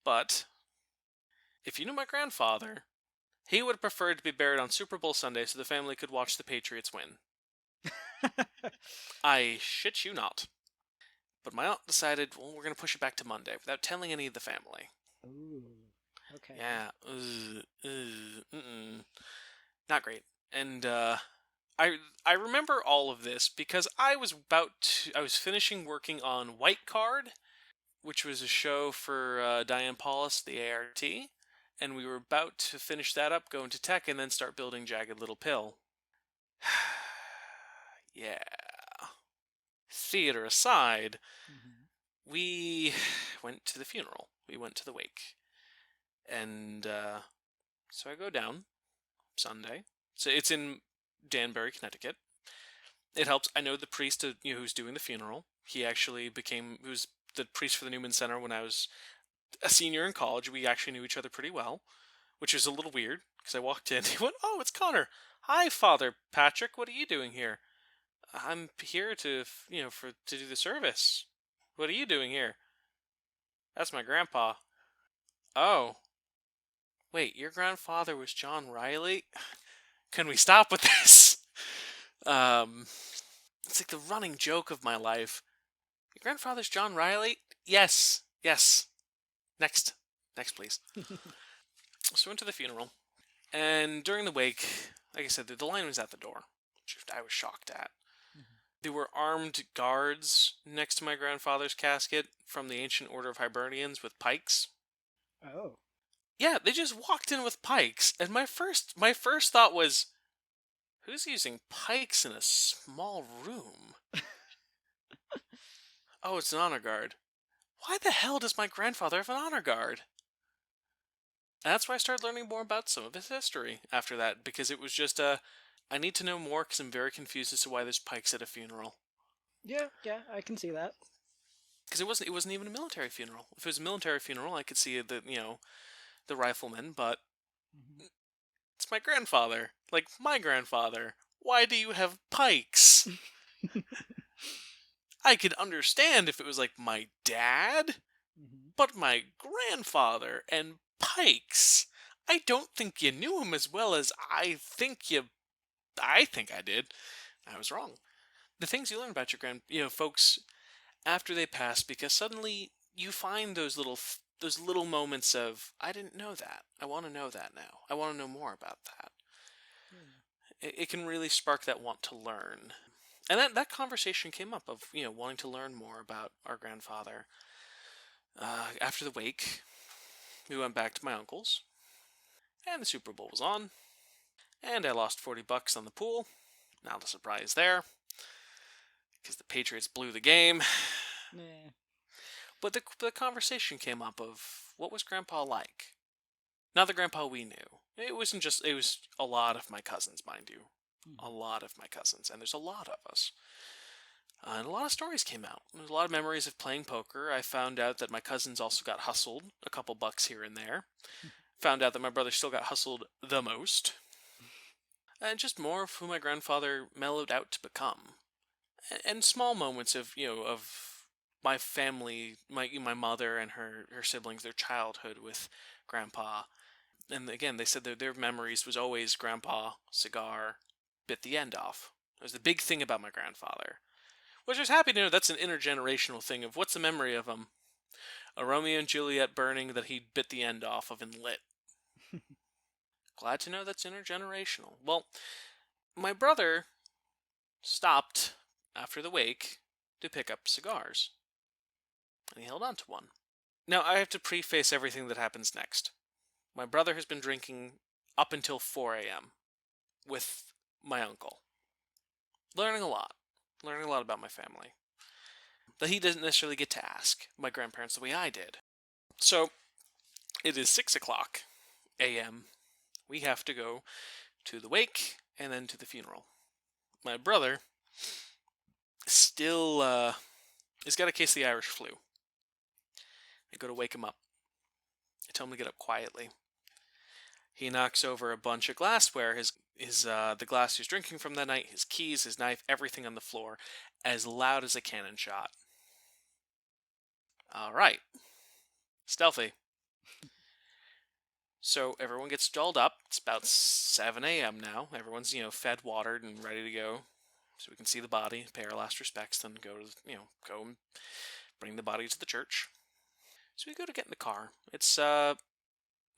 but if you knew my grandfather, he would have preferred to be buried on Super Bowl Sunday so the family could watch the Patriots win. I shit you not. But my aunt decided, well, we're going to push it back to Monday without telling any of the family. Ooh. Okay. Yeah, not great. And I remember all of this because I was finishing working on White Card, which was a show for Diane Paulus, the ART, and we were about to finish that up, go into tech, and then start building Jagged Little Pill. Yeah. Theater aside, Hmm. we went to the funeral. We went to the wake. And so I go down Sunday. So it's in Danbury, Connecticut. It helps. I know the priest who's doing the funeral. He was the priest for the Newman Center when I was a senior in college. We actually knew each other pretty well, which is a little weird because I walked in. He went, "Oh, it's Connor. Hi, Father Patrick. What are you doing here?" "I'm here to do the service." "What are you doing here?" "That's my grandpa." "Oh, wait, your grandfather was John Riley?" Can we stop with this? It's like the running joke of my life. Your grandfather's John Riley? Yes. Yes. Next. Next, please. So we went to the funeral. And during the wake, like I said, the line was at the door, which I was shocked at. There were armed guards next to my grandfather's casket from the Ancient Order of Hibernians with pikes. Oh. Yeah, they just walked in with pikes, and my first thought was, who's using pikes in a small room? Oh, it's an honor guard. Why the hell does my grandfather have an honor guard? And that's why I started learning more about some of his history after that, because it was just I need to know more because I'm very confused as to why there's pikes at a funeral. Yeah, I can see that. Because it wasn't even a military funeral. If it was a military funeral, I could see the riflemen, but it's my grandfather. Like, my grandfather. Why do you have pikes? I could understand if it was like my dad, but my grandfather and pikes. I don't think you knew him as well as I think I did. I was wrong. The things you learn about your folks after they pass, because suddenly you find those little moments of, I didn't know that. I want to know that now. I want to know more about that. It can really spark that want to learn. And that conversation came up of, wanting to learn more about our grandfather. After the wake, we went back to my uncle's, and the Super Bowl was on, and I lost $40 on the pool. Not a surprise there, because the Patriots blew the game. Nah. But the conversation came up of, what was Grandpa like? Not the Grandpa we knew. It was a lot of my cousins, mind you. A lot of my cousins, and there's a lot of us. And a lot of stories came out. There's a lot of memories of playing poker. I found out that my cousins also got hustled a couple bucks here and there. Found out that my brother still got hustled the most. And just more of who my grandfather mellowed out to become. And small moments of my family, my mother and her siblings, their childhood with Grandpa. And again, they said that their memories was always Grandpa, cigar, bit the end off. It was the big thing about my grandfather. Which I was happy to know that's an intergenerational thing of, what's the memory of him? A Romeo and Juliet burning that he bit the end off of and lit. Glad to know that's intergenerational. Well, my brother stopped after the wake to pick up cigars. And he held on to one. Now, I have to preface everything that happens next. My brother has been drinking up until 4 a.m. with my uncle. Learning a lot about my family that he doesn't necessarily get to ask my grandparents the way I did. So, it is 6 o'clock a.m. We have to go to the wake and then to the funeral. My brother still has got a case of the Irish flu. I go to wake him up. I tell him to get up quietly. He knocks over a bunch of glassware, the glass he was drinking from that night, his keys, his knife, everything on the floor, as loud as a cannon shot. All right. Stealthy. So everyone gets dolled up. It's about 7 a.m. now. Everyone's, fed, watered, and ready to go. So we can see the body, pay our last respects, then go and bring the body to the church. So we go to get in the car. It's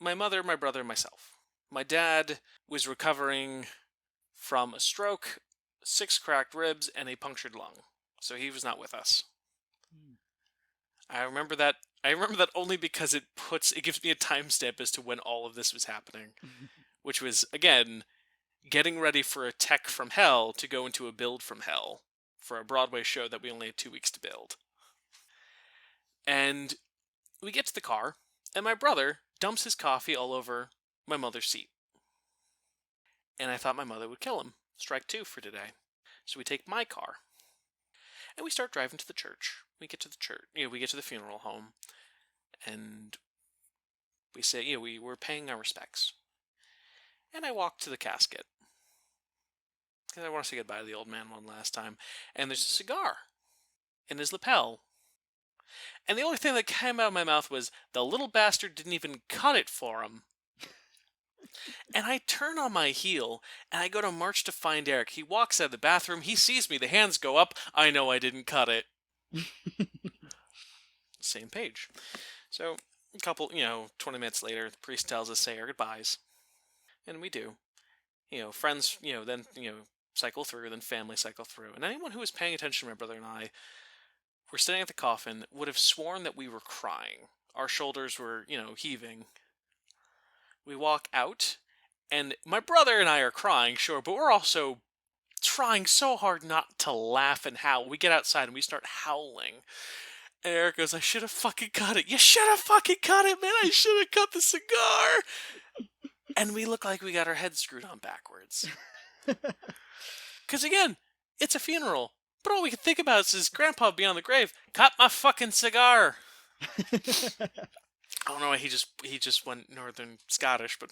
my mother, my brother, and myself. My dad was recovering from a stroke, 6 cracked ribs, and a punctured lung. So he was not with us. I remember that only because it gives me a timestamp as to when all of this was happening. Which was, again, getting ready for a tech from hell to go into a build from hell for a Broadway show that we only had 2 weeks to build. And we get to the car, and my brother dumps his coffee all over my mother's seat. And I thought my mother would kill him. Strike 2 for today. So we take my car, and we start driving to the church. We get to the church, we get to the funeral home, and we say, we're paying our respects. And I walk to the casket, because I want to say goodbye to the old man one last time. And there's a cigar in his lapel. And the only thing that came out of my mouth was, the little bastard didn't even cut it for him. And I turn on my heel, and I go to march to find Eric. He walks out of the bathroom. He sees me. The hands go up. I know I didn't cut it. Same page. So, a couple, 20 minutes later, the priest tells us, say our goodbyes. And we do. Friends, then, cycle through, then family cycle through. And anyone who was paying attention to my brother and I were sitting at the coffin would have sworn that we were crying. Our shoulders were, heaving. We walk out, and my brother and I are crying, sure, but we're also trying so hard not to laugh and howl. We get outside and we start howling. And Eric goes, I should have fucking cut it. You should have fucking cut it, man. I should have cut the cigar. And we look like we got our heads screwed on backwards. Because again, it's a funeral. But all we can think about is his grandpa beyond the grave. Cut my fucking cigar. I don't know why he just went Northern Scottish, but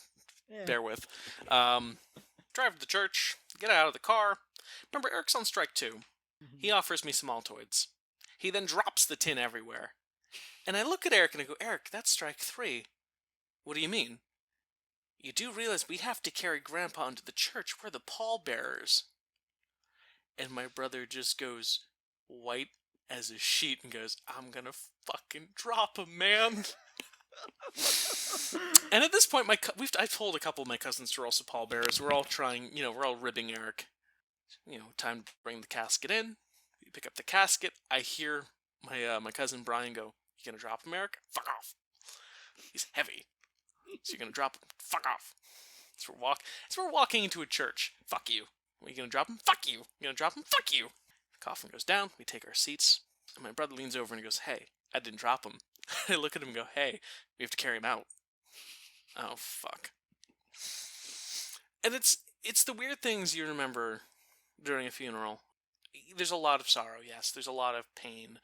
Yeah. bear with. Drive to the church, get out of the car. Remember, Eric's on strike too. He offers me some Altoids. He then drops the tin everywhere. And I look at Eric and I go, Eric, that's strike 3. What do you mean? You do realize we have to carry Grandpa into the church. We're the pallbearers. And my brother just goes white as a sheet and goes, I'm gonna fucking drop him, man. And at this point, I've told a couple of my cousins who are also pallbearers. We're all trying, we're all ribbing Eric. Time to bring the casket in. We pick up the casket. I hear my cousin Brian go, "You gonna drop him, Eric? Fuck off. He's heavy. So you're gonna drop him? Fuck off." So we're walking into a church. Fuck you. Are you gonna drop him? Fuck you. You gonna drop him? Fuck you. The coffin goes down. We take our seats. And my brother leans over and he goes, "Hey, I didn't drop him." I look at him and go, "Hey, we have to carry him out." Oh, fuck. And it's the weird things you remember during a funeral. There's a lot of sorrow, yes. There's a lot of pain.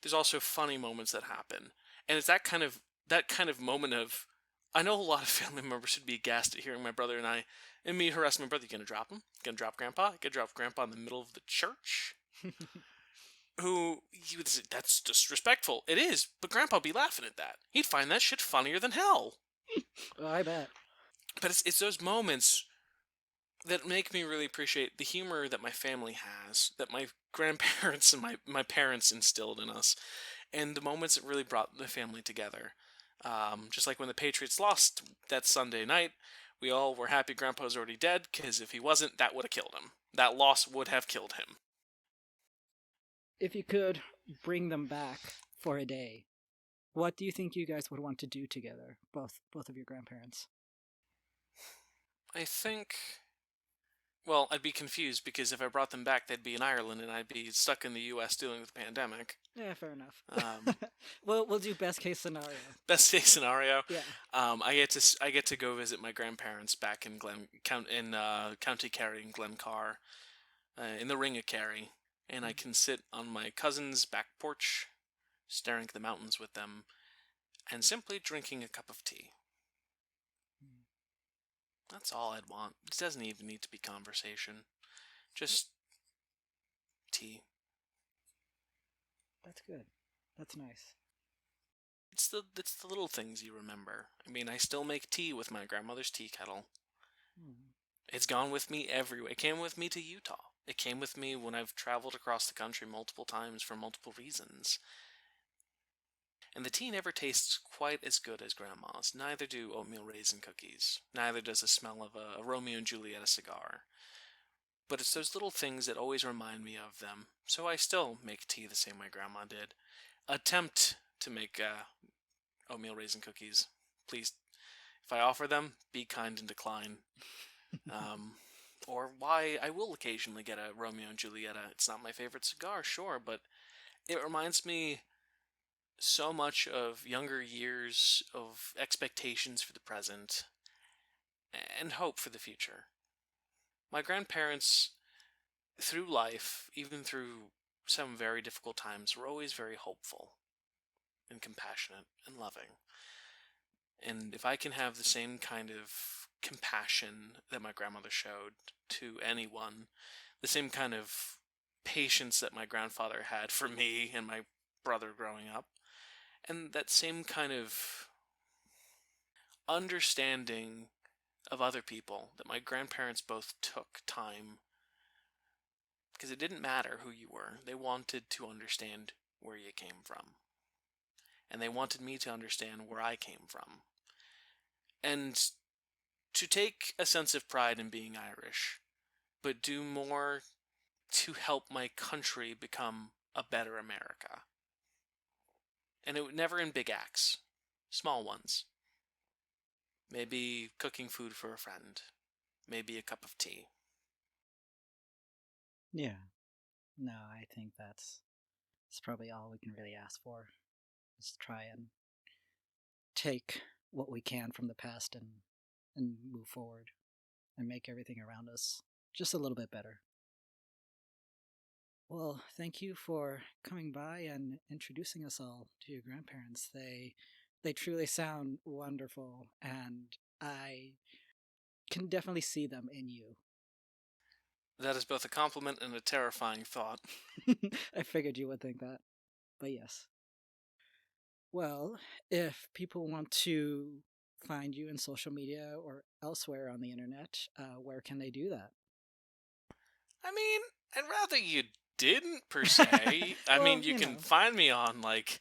There's also funny moments that happen. And it's that kind of moment of, I know a lot of family members would be aghast at hearing my brother and me harass my brother. You gonna drop him? Gonna drop Grandpa? Gonna drop Grandpa in the middle of the church? That's disrespectful. It is, but Grandpa'd be laughing at that. He'd find that shit funnier than hell. Oh, I bet. But it's those moments that make me really appreciate the humor that my family has, that my grandparents and my parents instilled in us, and the moments that really brought the family together. Just like when the Patriots lost that Sunday night, we all were happy Grandpa was already dead, because if he wasn't, that would have killed him. That loss would have killed him. If you could bring them back for a day, what do you think you guys would want to do together, both of your grandparents? I think... Well, I'd be confused, because if I brought them back, they'd be in Ireland, and I'd be stuck in the U.S. dealing with the pandemic. Yeah, fair enough. We'll do best case scenario. Best case scenario. Yeah. I get to go visit my grandparents back in County Kerry in Glencar, in the Ring of Kerry, and I can sit on my cousin's back porch, staring at the mountains with them, and simply drinking a cup of tea. That's all I'd want. It doesn't even need to be conversation. Just tea. That's good. That's nice. It's the little things you remember. I mean, I still make tea with my grandmother's tea kettle. It's gone with me everywhere. It came with me to Utah. It came with me when I've traveled across the country multiple times for multiple reasons. And the tea never tastes quite as good as Grandma's. Neither do oatmeal raisin cookies. Neither does the smell of a Romeo and Juliet cigar. But it's those little things that always remind me of them. So I still make tea the same way Grandma did. Attempt to make oatmeal raisin cookies. Please, if I offer them, be kind and decline. Or why I will occasionally get a Romeo and Juliet. It's not my favorite cigar, sure, but it reminds me so much of younger years, of expectations for the present, and hope for the future. My grandparents, through life, even through some very difficult times, were always very hopeful and compassionate and loving. And if I can have the same kind of compassion that my grandmother showed to anyone, the same kind of patience that my grandfather had for me and my brother growing up, and that same kind of understanding of other people that my grandparents both took time, because it didn't matter who you were. They wanted to understand where you came from. And they wanted me to understand where I came from. And to take a sense of pride in being Irish, but do more to help my country become a better America. And it never in big acts, small ones. Maybe cooking food for a friend, maybe a cup of tea. Yeah. No, I think that's probably all we can really ask for. Is try and take what we can from the past and move forward and make everything around us just a little bit better. Well, thank you for coming by and introducing us all to your grandparents. They truly sound wonderful, and I can definitely see them in you. That is both a compliment and a terrifying thought. I figured you would think that, but yes. Well, if people want to find you in social media or elsewhere on the internet, where can they do that? I mean, I'd rather you didn't, per se. I Well, mean, you can find me on, like,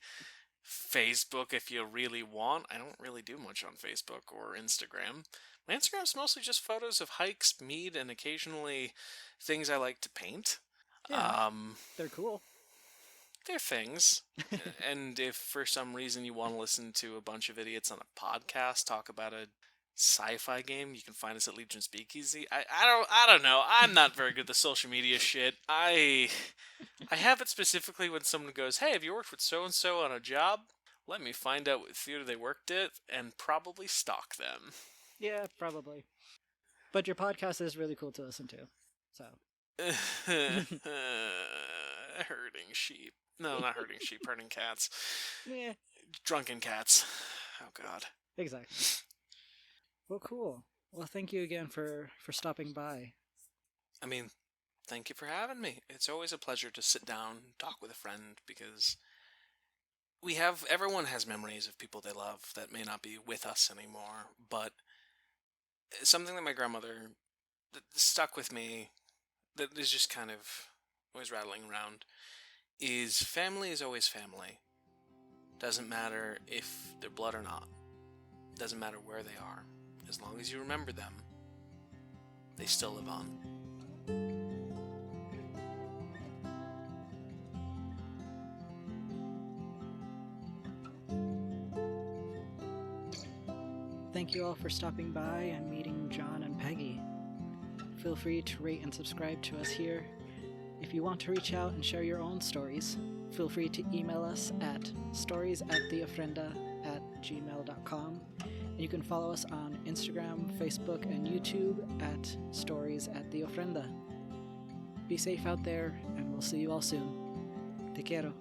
Facebook if you really want. I don't really do much on Facebook or Instagram. My Instagram's mostly just photos of hikes, mead, and occasionally things I like to paint. Yeah, they're cool. They're things. And if for some reason you want to listen to a bunch of idiots on a podcast talk about a sci-fi game, you can find us at Legion Speakeasy. I don't know. I'm not very good at the social media shit. I have it specifically when someone goes, "Hey, have you worked with so and so on a job? Let me find out what theater they worked at and probably stalk them." Yeah, probably. But your podcast is really cool to listen to. So. Herding sheep. No, not herding sheep, herding cats. Yeah. Drunken cats. Oh, God. Exactly. Well, cool. Well, thank you again for stopping by. I mean, thank you for having me. It's always a pleasure to sit down and talk with a friend, because everyone has memories of people they love that may not be with us anymore, but something that my grandmother that stuck with me, that is just kind of always rattling around, is family is always family. Doesn't matter if they're blood or not. Doesn't matter where they are. As long as you remember them, they still live on. Thank you all for stopping by and meeting John and Peggy. Feel free to rate and subscribe to us here. If you want to reach out and share your own stories, feel free to email us at storiesattheofrenda@gmail.com. And you can follow us on Instagram, Facebook, and YouTube at storiesattheofrenda. Be safe out there, and we'll see you all soon. Te quiero.